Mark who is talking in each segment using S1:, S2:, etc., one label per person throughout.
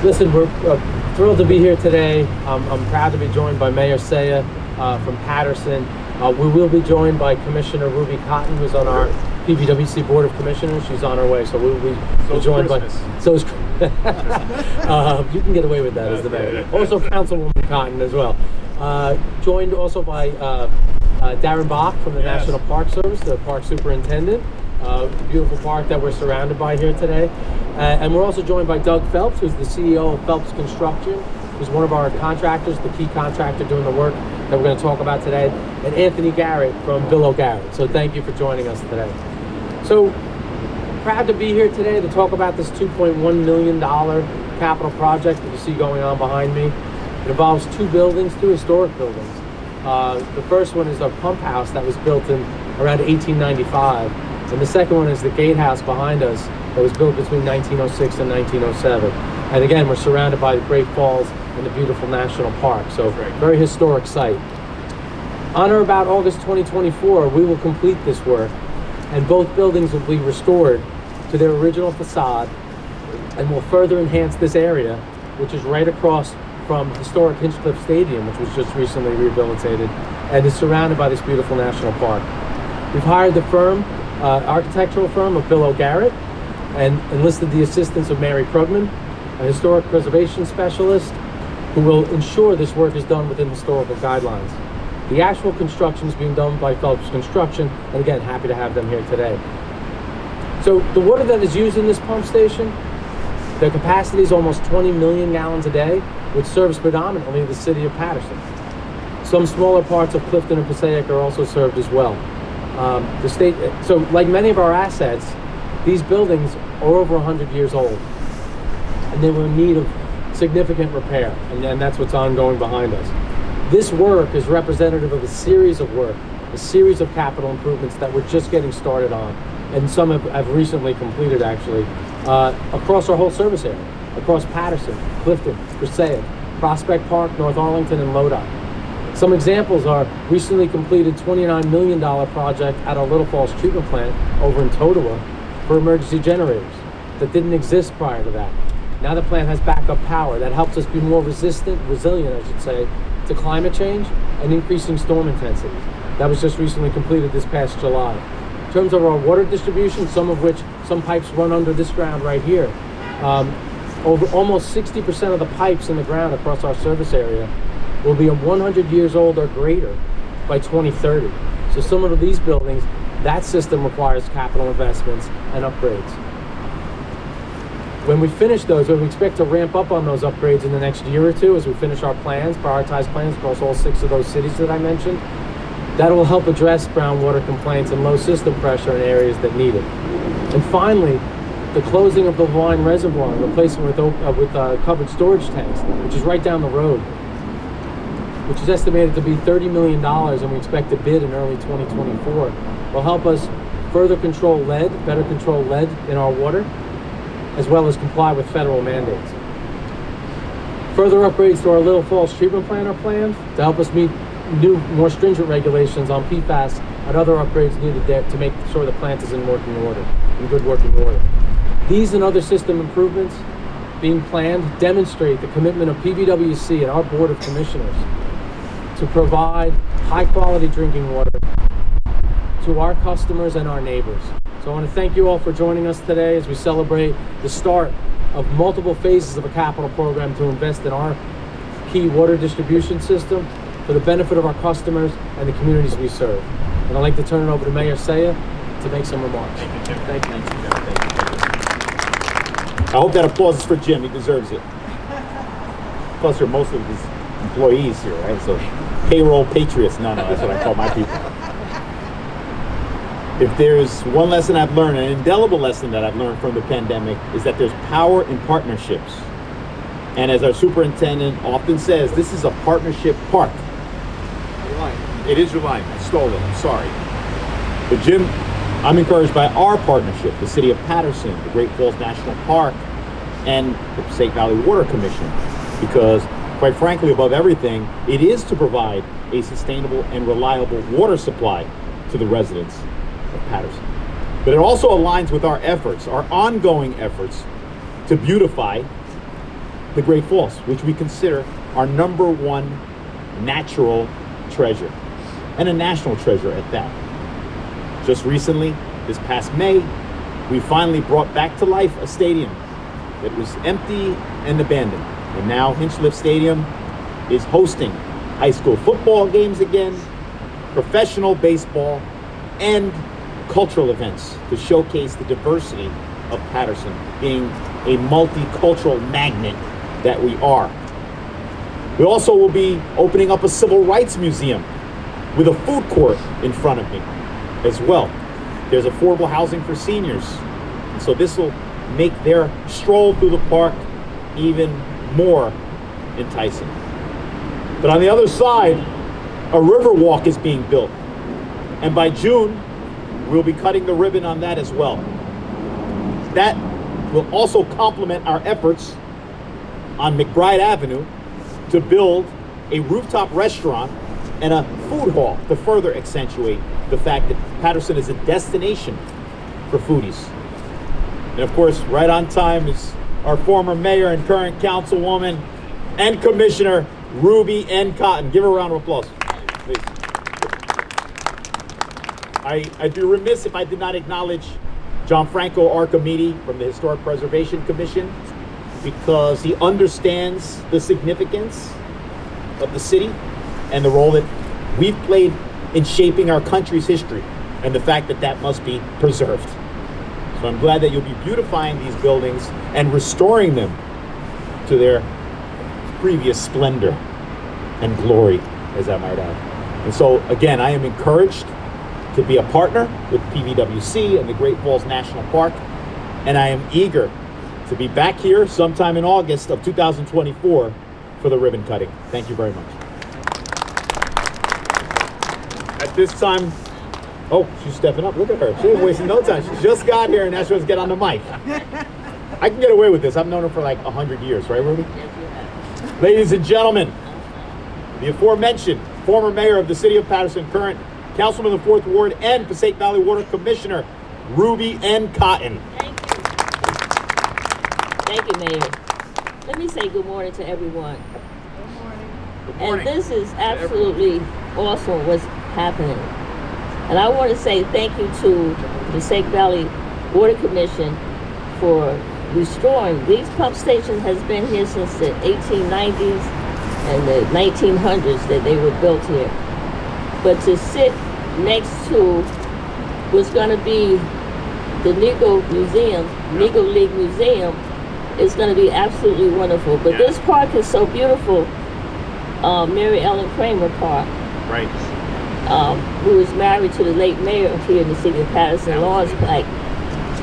S1: Listen, we're thrilled to be here today. I'm proud to be joined by Mayor Sayegh from Paterson. We will be joined by Commissioner Ruby Cotton, who's on our PVWC Board of Commissioners. She's on her way, so we'll be joined
S2: Christmas.
S1: by. So is you can get away with that as the mayor. Also, Councilwoman Cotton as well. Joined also by Darren Bach from the National Park Service, the park superintendent. Beautiful park that we're surrounded by here today. And we're also joined by Doug Phelps, who's the CEO of Phelps Construction, who's one of our contractors, the key contractor doing the work that we're going to talk about today, and Anthony Garrett from Bill Garrett. So thank you for joining us today. So proud to be here today to talk about this $2.1 million capital project that you see going on behind me. It involves two historic buildings. The first one is a pump house that was built in around 1895. And the second one is the gatehouse behind us that was built between 1906 and 1907. And again, we're surrounded by the Great Falls and the beautiful national park. So very historic site. On or about August 2024, we will complete this work, and both buildings will be restored to their original facade and will further enhance this area, which is right across from historic Hinchcliffe Stadium, which was just recently rehabilitated and is surrounded by this beautiful national park. We've hired the architectural firm of Bill Garrett, and enlisted the assistance of Mary Krugman, a historic preservation specialist, who will ensure this work is done within historical guidelines. The actual construction is being done by Phelps Construction, and again, happy to have them here today. So the water that is used in this pump station, the capacity is almost 20 million gallons a day, which serves predominantly the city of Paterson. Some smaller parts of Clifton and Passaic are also served as well. So like many of our assets, these buildings are over 100 years old, and they were in need of significant repair, and that's what's ongoing behind us. This work is representative of a series of capital improvements that we're just getting started on, and some have recently completed actually, across our whole service area, across Paterson, Clifton, Passaic, Prospect Park, North Arlington, and Lodi. Some examples are recently completed $29 million project at our Little Falls treatment plant over in Totowa for emergency generators that didn't exist prior to that. Now the plant has backup power that helps us be more resilient, I should say, to climate change and increasing storm intensity. That was just recently completed this past July. In terms of our water distribution, some pipes run under this ground right here. Over almost 60% of the pipes in the ground across our service area will be 100 years old or greater by 2030. So similar to these buildings, that system requires capital investments and upgrades. When we finish those, we expect to ramp up on those upgrades in the next year or two as we finish our prioritized plans across all 6 of those cities that I mentioned. That will help address groundwater complaints and low system pressure in areas that need it. And finally, the closing of the Vine Reservoir and replacement with covered storage tanks, which is right down the road, which is estimated to be $30 million, and we expect to bid in early 2024, will help us better control lead in our water, as well as comply with federal mandates. Further upgrades to our Little Falls treatment plant are planned to help us meet new, more stringent regulations on PFAS and other upgrades needed there to make sure the plant is in good working order. These and other system improvements being planned demonstrate the commitment of PVWC and our Board of Commissioners to provide high-quality drinking water to our customers and our neighbors. So I want to thank you all for joining us today as we celebrate the start of multiple phases of a capital program to invest in our key water distribution system for the benefit of our customers and the communities we serve. And I'd like to turn it over to Mayor Sayegh to make some remarks. Thank you.
S2: I hope that applause is for Jim. He deserves it. Plus, you're most of his employees here, right? So, payroll patriots. No, that's what I call my people. If there's one lesson I've learned, an indelible lesson that I've learned from the pandemic, is that there's power in partnerships. And as our superintendent often says, this is a partnership park.
S3: Your line.
S2: It is your line. I stole it. I'm sorry. But Jim, I'm encouraged by our partnership, the City of Paterson, the Great Falls National Park, and the Passaic Valley Water Commission, because quite frankly, above everything, it is to provide a sustainable and reliable water supply to the residents of Paterson. But it also aligns with our efforts, our ongoing efforts to beautify the Great Falls, which we consider our #1 natural treasure, and a national treasure at that. Just recently, this past May, we finally brought back to life a stadium that was empty and abandoned. And now Hinchliffe Stadium is hosting high school football games again, professional baseball, and cultural events to showcase the diversity of Paterson, being a multicultural magnet that we are. We also will be opening up a civil rights museum with a food court in front of me as well. There's affordable housing for seniors, and so this will make their stroll through the park even more enticing. But on the other side, a river walk is being built, and by June we'll be cutting the ribbon on that as well. That will also complement our efforts on McBride Avenue to build a rooftop restaurant and a food hall to further accentuate the fact that Paterson is a destination for foodies. And of course, right on time is our former mayor and current councilwoman and commissioner, Ruby N. Cotton. Give her a round of applause, please. I'd be remiss if I did not acknowledge John Franco Archimede from the Historic Preservation Commission, because he understands the significance of the city and the role that we've played in shaping our country's history, and the fact that that must be preserved. So I'm glad that you'll be beautifying these buildings and restoring them to their previous splendor and glory, as I might add. And so again, I am encouraged to be a partner with PVWC and the Great Falls National Park, and I am eager to be back here sometime in August of 2024 for the ribbon cutting. Thank you very much. At this time, oh, she's stepping up. Look at her. She ain't wasting no time. She just got here and now she wants to get on the mic. I can get away with this. I've known her for like 100 years, right, Ruby? Ladies and gentlemen, the aforementioned former mayor of the city of Paterson, current councilman of the 4th Ward, and Passaic Valley Water Commissioner, Ruby N. Cotton.
S3: Thank you, Mayor. Let me say good morning to everyone.
S2: Good morning.
S3: And this is absolutely awesome what's happening. And I want to say thank you to the Passaic Valley Water Commission for restoring. These pump stations has been here since the 1890s and the 1900s that they were built here. But to sit next to what's going to be the Negro Museum, Negro League Museum, is going to be absolutely wonderful. But this park is so beautiful. Mary Ellen Kramer Park,
S2: Right.
S3: who was married to the late mayor here in the city of Paterson, Lawrence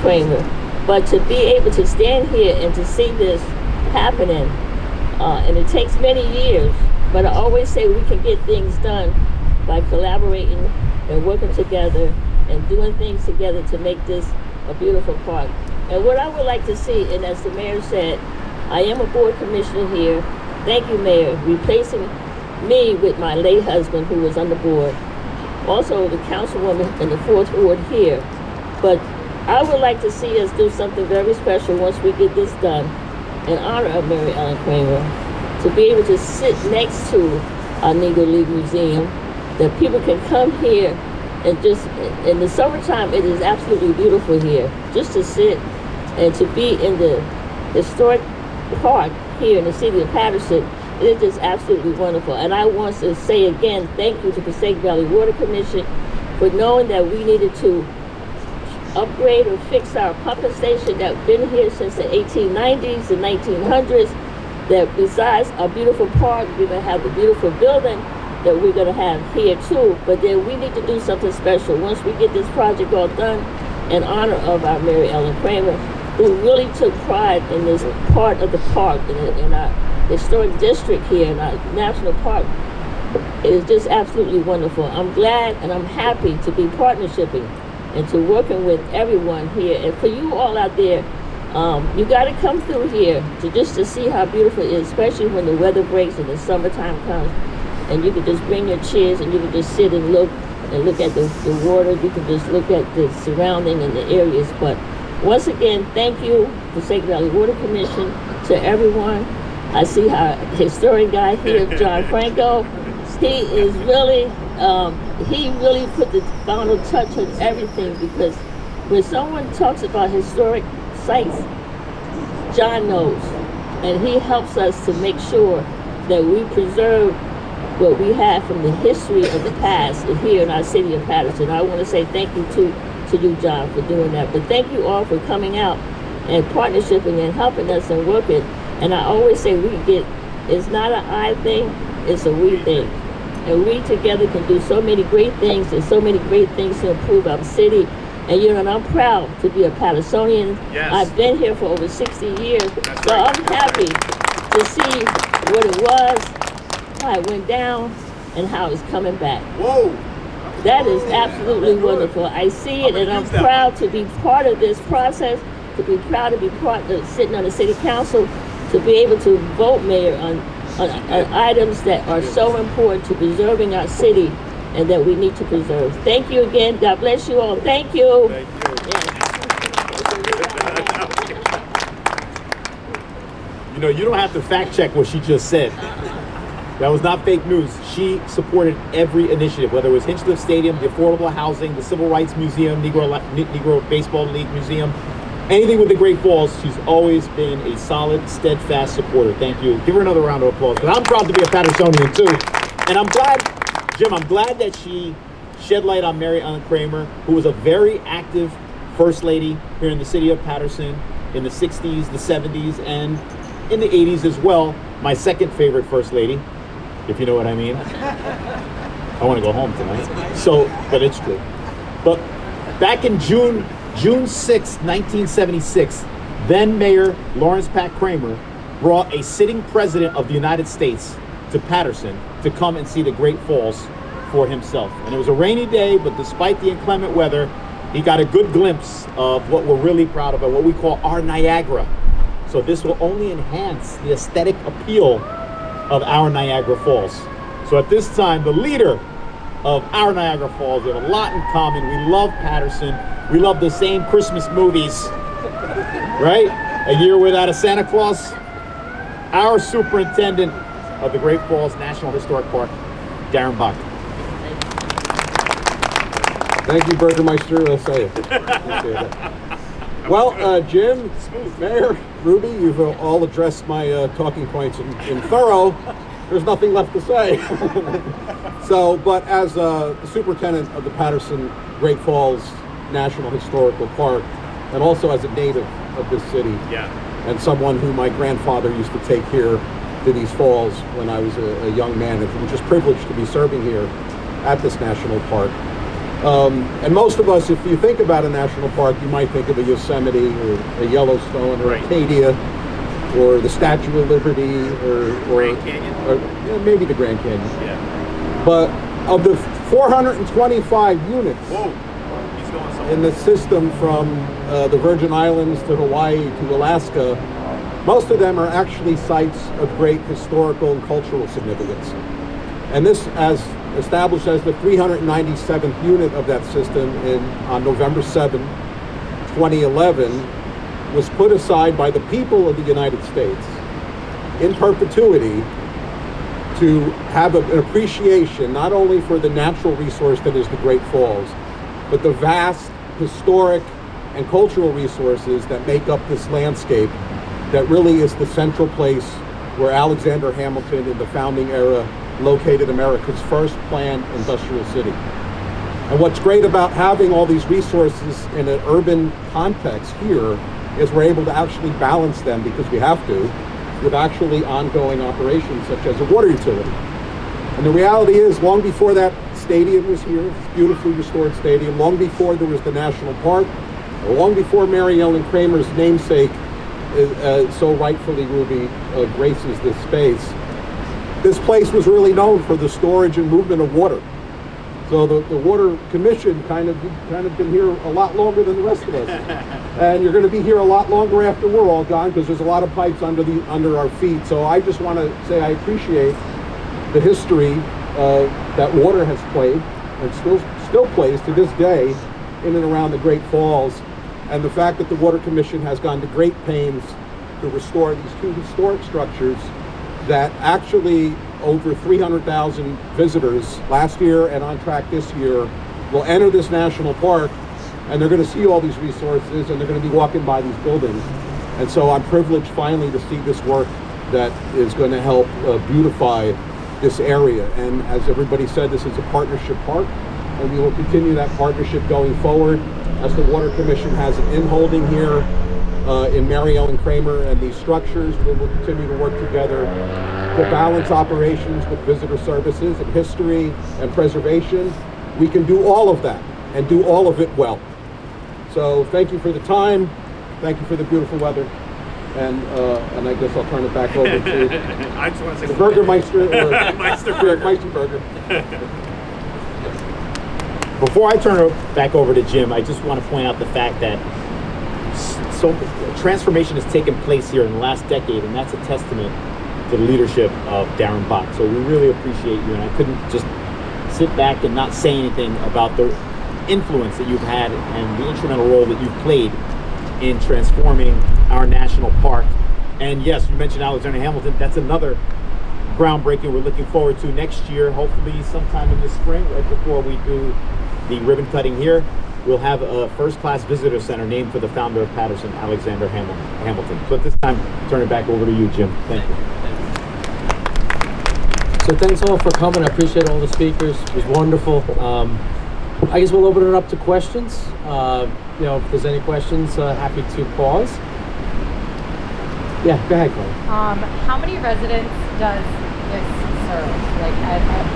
S3: Kramer. But to be able to stand here and to see this happening, and it takes many years, but I always say we can get things done by collaborating and working together and doing things together to make this a beautiful park. And what I would like to see, and as the mayor said, I am a board commissioner here. Thank you, Mayor, replacing me with my late husband who was on the board. Also the councilwoman in the 4th Ward here. But I would like to see us do something very special once we get this done in honor of Mary Ellen Kramer, to be able to sit next to our Negro League Museum, that people can come here and just, in the summertime, it is absolutely beautiful here. Just to sit and to be in the historic park here in the city of Paterson, it is just absolutely wonderful. And I want to say again, thank you to the Passaic Valley Water Commission for knowing that we needed to upgrade or fix our pumping station that's been here since the 1890s, the 1900s, that besides our beautiful park, we're going to have a beautiful building that we're going to have here too. But then we need to do something special once we get this project all done in honor of our Mary Ellen Kramer, who really took pride in this part of the park, in our historic district here, in our national park. It is just absolutely wonderful. I'm glad and I'm happy to be partnershiping and to working with everyone here. And for you all out there, you got to come through here to see how beautiful it is, especially when the weather breaks and the summertime comes. And you can just bring your chairs and you can just sit and look at the water. You can just look at the surrounding and the areas. But once again, thank you, Passaic Valley Water Commission, to everyone. I see our historic guy here, John Franco. He is really, he really put the final touch on everything, because when someone talks about historic sites, John knows, and he helps us to make sure that we preserve what we have from the history of the past here in our city of Paterson. I want to say thank you to you, John, for doing that. But thank you all for coming out and partnershiping and helping us and working. And I always say it's not an I thing, it's a we thing. And we together can do so many great things. There's so many great things to improve our city. And and I'm proud to be a Patersonian.
S2: Yes.
S3: I've been here for over 60 years.
S2: That's
S3: So
S2: right.
S3: I'm happy to see what it was, how it went down, and how it's coming back.
S2: Whoa!
S3: That is absolutely wonderful. I see it, and I'm proud to be part of this process, to be proud to be part of sitting on the city council, to be able to vote, Mayor, on items that are so important to preserving our city and that we need to preserve. Thank you again. God bless you all. Thank you.
S2: Thank you. You know, you don't have to fact check what she just said. That was not fake news. She supported every initiative, whether it was Hinchcliffe Stadium, the affordable housing, the Civil Rights Museum, Negro Baseball League Museum, anything with the Great Falls. She's always been a solid, steadfast supporter. Thank you. Give her another round of applause, because I'm proud to be a Patersonian too. And I'm glad, Jim, I'm glad that she shed light on Mary Ellen Kramer, who was a very active First Lady here in the city of Paterson in the 60s, the 70s, and in the 80s as well. My second favorite First Lady, if you know what I mean. I want to go home tonight. So, but it's true. But back in June 6, 1976, then Mayor Lawrence Pat Kramer brought a sitting president of the United States to Paterson to come and see the Great Falls for himself. And it was a rainy day, but despite the inclement weather, he got a good glimpse of what we're really proud of, what we call our Niagara. So this will only enhance the aesthetic appeal of our Niagara Falls. So at this time, the leader of our Niagara Falls, we have a lot in common. We love Paterson. We love the same Christmas movies, right? A Year Without a Santa Claus. Our superintendent of the Great Falls National Historic Park, Darren Bach.
S4: Thank you, Burgermeister Sayegh. Appreciate it. Well, Jim, Mayor, Ruby, you've all addressed my talking points in thorough. There's nothing left to say. So, but as the superintendent of the Paterson Great Falls National Historical Park, and also as a native of this city, and someone who my grandfather used to take here to these falls when I was a young man, and was just privileged to be serving here at this national park. And most of us, if you think about a national park, you might think of a Yosemite or a Yellowstone or Acadia or the Statue of Liberty or
S2: Grand Canyon,
S4: or maybe the Grand Canyon. But of the 425 units in the system from the Virgin Islands to Hawaii to Alaska, most of them are actually sites of great historical and cultural significance. And this, as established as the 397th unit of that system on November 7, 2011, was put aside by the people of the United States in perpetuity to have an appreciation not only for the natural resource that is the Great Falls, but the vast historic and cultural resources that make up this landscape that really is the central place where Alexander Hamilton in the founding era located America's first planned industrial city. And what's great about having all these resources in an urban context here is we're able to actually balance them, because we have to, with actually ongoing operations such as a water utility. And the reality is, long before that stadium was here, this beautifully restored stadium, long before there was the national park, or long before Mary Ellen Kramer's namesake, so rightfully Ruby, graces this space, this place was really known for the storage and movement of water. So the Water Commission kind of been here a lot longer than the rest of us. And you're going to be here a lot longer after we're all gone, because there's a lot of pipes under our feet. So I just want to say I appreciate the history that water has played and still plays to this day in and around the Great Falls, and the fact that the Water Commission has gone to great pains to restore these two historic structures that actually over 300,000 visitors last year and on track this year will enter this national park, and they're going to see all these resources, and they're going to be walking by these buildings. And so I'm privileged finally to see this work that is going to help beautify this area. And as everybody said, this is a partnership park, and we will continue that partnership going forward as the Water Commission has an in-holding here in Mary Ellen Kramer and these structures. We will continue to work together to balance operations with visitor services and history and preservation. We can do all of that and do all of it well. So thank you for the time. Thank you for the beautiful weather. And I guess I'll turn it back over to
S2: I just want to say
S4: the Burger Meister or
S2: Meister
S4: Meister Burger.
S2: Before I turn it back over to Jim, I just want to point out the fact that so transformation has taken place here in the last decade, and that's a testament to the leadership of Darren Bach. So we really appreciate you, and I couldn't just sit back and not say anything about the influence that you've had and the instrumental role that you've played in transforming our national park. And yes, you mentioned Alexander Hamilton. That's another groundbreaking we're looking forward to next year, hopefully sometime in the spring, right before we do the ribbon cutting here. We'll have a first-class visitor center named for the founder of Paterson, Alexander Hamilton. So at this time, turn it back over to you, Jim. Thank you.
S1: So thanks all for coming. I appreciate all the speakers. It was wonderful. I guess we'll open it up to questions. If there's any questions, happy to pause. Yeah, go ahead, Chloe.
S5: How many residents does this serve,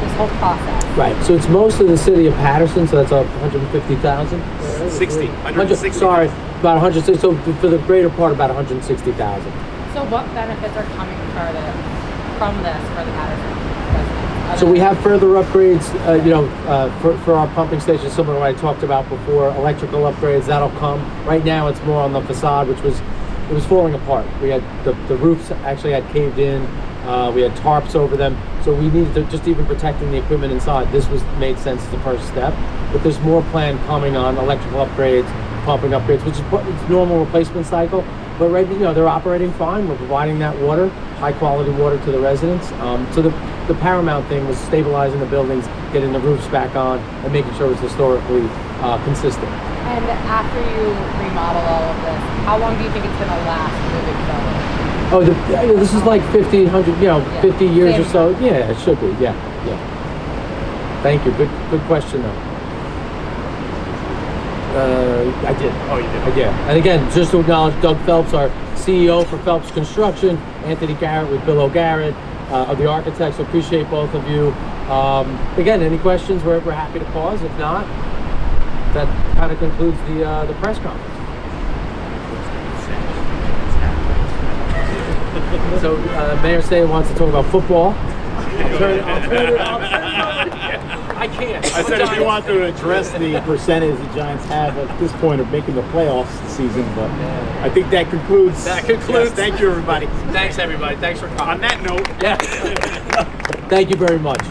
S5: this whole process?
S1: Right, so it's mostly the city of Paterson, so that's 150,000.
S2: 160.
S1: Sorry, about 160. So for the greater part, about 160,000.
S5: So what benefits are coming from this for the Paterson residents?
S1: So we have further upgrades, for our pumping station, similar to what I talked about before, electrical upgrades, that'll come. Right now it's more on the facade, it was falling apart. We had the roofs actually had caved in, we had tarps over them, so we needed to, just even protecting the equipment inside, this made sense as the first step. But there's more planned coming on electrical upgrades, pumping upgrades, which is it's normal replacement cycle. But right now they're operating fine. We're providing that water, high quality water to the residents. So the paramount thing was stabilizing the buildings, getting the roofs back on, and making sure it's historically consistent.
S5: And after you remodel all of this, how long do you think it's going to last moving forward?
S1: Oh, this is like 50 years or so. Yeah, it should be. Yeah. Thank you. Good question though. I did.
S2: Oh, you did?
S1: I did. And again, just to acknowledge Doug Phelps, our CEO for Phelps Construction, Anthony Garrett with Bill O'Garrett, of the architects. So appreciate both of you. Again, any questions, we're happy to pause. If not, that kind of concludes the press conference. So Mayor Sayegh wants to talk about football. I can't.
S2: I said if you want to address the percentage the Giants have at this point of making the playoffs this season, but I think that concludes. Yes, thank you, everybody.
S1: Thanks, everybody. Thanks for coming.
S2: On that note.
S1: Yeah. Thank you very much.